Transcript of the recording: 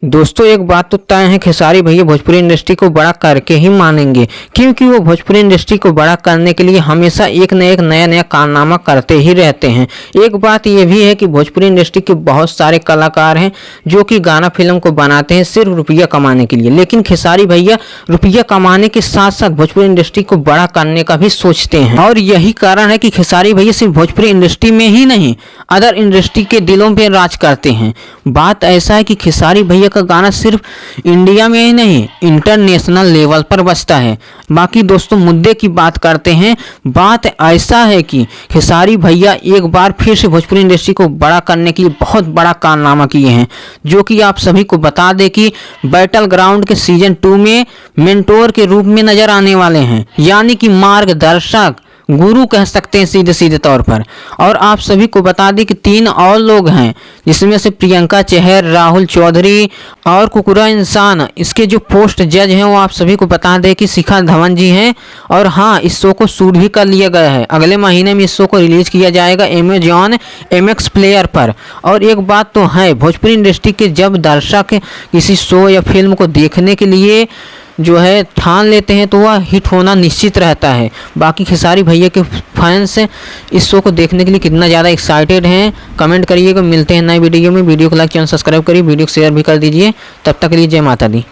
दोस्तों एक बात तो तय है, खेसारी भैया भोजपुरी इंडस्ट्री को बड़ा करके ही मानेंगे, क्योंकि वो भोजपुरी इंडस्ट्री को बड़ा करने के लिए हमेशा एक न एक नया नया कारनामा करते ही रहते हैं। एक बात ये भी है कि भोजपुरी इंडस्ट्री के बहुत सारे कलाकार हैं जो कि गाना फिल्म को बनाते हैं सिर्फ रुपया कमाने के लिए, लेकिन खेसारी भैया रुपया कमाने के साथ साथ भोजपुरी इंडस्ट्री को बड़ा करने का भी सोचते हैं। और यही कारण है कि खेसारी भैया सिर्फ भोजपुरी इंडस्ट्री में ही नहीं, अदर इंडस्ट्री के दिलों पे राज करते हैं। बात ऐसा है कि खेसारी भैया का गाना सिर्फ इंडिया में ही नहीं, इंटरनेशनल लेवल पर बजता है। बाकी दोस्तों मुद्दे की बात करते हैं। बात ऐसा है कि खेसारी भैया एक बार फिर से भोजपुरी इंडस्ट्री को बड़ा करने के लिए बहुत बड़ा कारनामा किए हैं, जो कि आप सभी को बता दें कि बैटल ग्राउंड के सीजन 2 में मेंटोर के रूप में नजर आने वाले हैं, यानी कि मार्गदर्शक, गुरु कह सकते हैं सीधे सीधे तौर पर। और आप सभी को बता दें कि 3 और लोग हैं, जिसमें से प्रियंका चहर, राहुल चौधरी और कुकुरा इंसान। इसके जो पोस्ट जज हैं वो आप सभी को बता दें कि शिखा धवन जी हैं। और हाँ, इस शो को शूट भी कर लिया गया है, अगले महीने में इस शो को रिलीज किया जाएगा अमेजॉन MX प्लेयर पर। और एक बात तो है, भोजपुरी इंडस्ट्री के जब दर्शक किसी शो या फिल्म को देखने के लिए जो है ठान लेते हैं तो वह हिट होना निश्चित रहता है। बाकी खेसारी भैया के फैंस इस शो को देखने के लिए कितना ज़्यादा एक्साइटेड हैं, कमेंट करिएगा। मिलते हैं नए वीडियो में। वीडियो को लाइक, चैनल सब्सक्राइब करिए, वीडियो को शेयर भी कर दीजिए। तब तक के लिए जय माता दी।